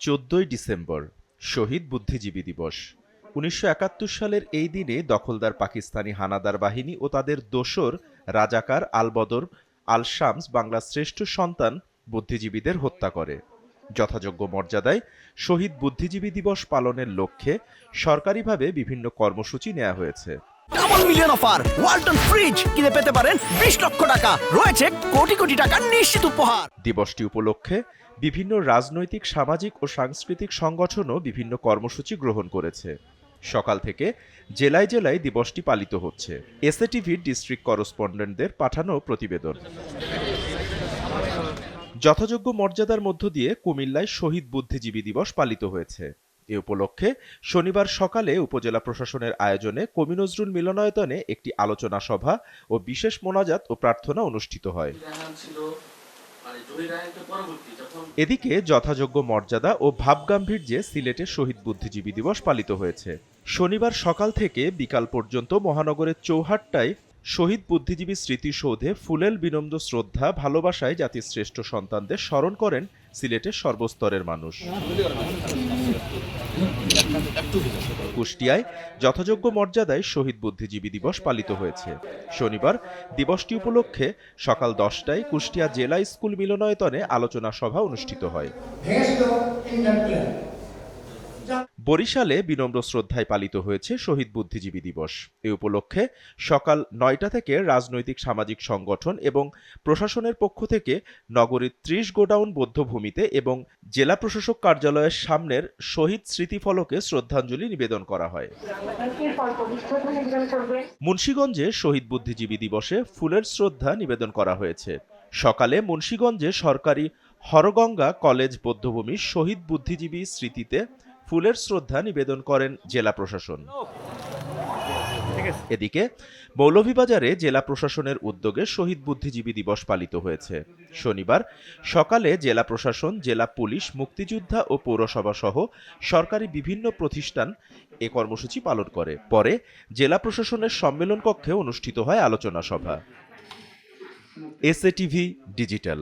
14 December শহীদ বুদ্ধিজীবী দিবস। ১৯৭১ সালের এই দিনে দখলদার পাকিস্তানি হানাদার বাহিনী ও তাদের দোসর রাজাকার আল বদর আল শামস বাংলার শ্রেষ্ঠ সন্তান বুদ্ধিজীবীদের হত্যা করে। যথাযোগ্য মর্যাদায় শহীদ বুদ্ধিজীবী দিবস পালনের লক্ষ্যে সরকারিভাবে বিভিন্ন কর্মসূচি নেওয়া হয়েছে। Double million offer Walton fridge কিনে পেতে পারেন ২০ লক্ষ টাকা, রয়েছে কোটি কোটি টাকার নিশ্চিত উপহার। দিবসটি উপলক্ষে বিভিন্ন রাজনৈতিক, সামাজিক ও সাংস্কৃতিক সংগঠনও বিভিন্ন কর্মসূচি গ্রহণ করেছে। সকাল থেকে জেলায় জেলায় দিবসটি পালিত হচ্ছে। এসএটিভির ডিস্ট্রিক্ট করেসপন্ডেন্টদের পাঠানো প্রতিবেদন। যথাযোগ্য মর্যাদার মধ্য দিয়ে কুমিল্লায় শহীদ বুদ্ধিজীবী দিবস পালিত হয়েছে। এ উপলক্ষে শনিবার সকালে উপজেলা প্রশাসনের আয়োজনে কবি নজরুল মিলনায়তনে একটি আলোচনা সভা ও বিশেষ মোনাজাত ও প্রার্থনা অনুষ্ঠিত হয়। এদিকে যথাযোগ্য মর্যাদা ও ভাবগাম্ভীর্যে সিলেটে শহীদ বুদ্ধিজীবী দিবস পালিত হয়েছে। শনিবার সকাল থেকে বিকাল পর্যন্ত মহানগরের চৌহাট্টায় শহীদ বুদ্ধিজীবী স্মৃতিসৌধে ফুলেল বিনম্র শ্রদ্ধা, ভালোবাসায় জাতির শ্রেষ্ঠ সন্তানদের স্মরণ করেন সিলেটের সর্বস্তরের মানুষ। কুষ্টিয়ায় যথাযোগ্য মর্যাদায় শহীদ বুদ্ধিজীবী দিবস পালিত হয়েছে। শনিবার দিবসটি উপলক্ষে সকাল 10টায় কুষ্টিয়া জেলা স্কুল মিলনায়তনে আলোচনা সভা অনুষ্ঠিত হয়। বরিশালে বিনম্র শ্রদ্ধায় পালিত হয়েছে শহীদ বুদ্ধিজীবী দিবস। এ উপলক্ষে সকাল 9টা থেকে রাজনৈতিক, সামাজিক সংগঠন এবং প্রশাসনের পক্ষ থেকে নগরীর 30 গোডাউন বৌদ্ধভূমিতে এবং জেলা প্রশাসক কার্যালয়ের সামনের শহীদ স্মৃতিফলকে শ্রদ্ধাঞ্জলি নিবেদন করা হয়। মুন্সিগঞ্জে শহীদ বুদ্ধিজীবী দিবসে ফুলের শ্রদ্ধা নিবেদন করা হয়েছে। সকালে মুন্সিগঞ্জে সরকারি হরগঙ্গা কলেজ বৌদ্ধভূমির শহীদ বুদ্ধিজীবী স্মৃতিতে ফুলের শ্রদ্ধা নিবেদন করেন জেলা প্রশাসন। এদিকে মৌলভীবাজারে জেলা প্রশাসনের উদ্যোগে শহীদ বুদ্ধিজীবী দিবস পালিত হয়েছে। শনিবার সকালে জেলা প্রশাসন, জেলা পুলিশ, মুক্তিযোদ্ধা ও পৌরসভা সহ সরকারি বিভিন্ন প্রতিষ্ঠান এ কর্মসূচি পালন করে। পরে জেলা প্রশাসনের সম্মেলন কক্ষে অনুষ্ঠিত হয় আলোচনা সভা। SATV digital.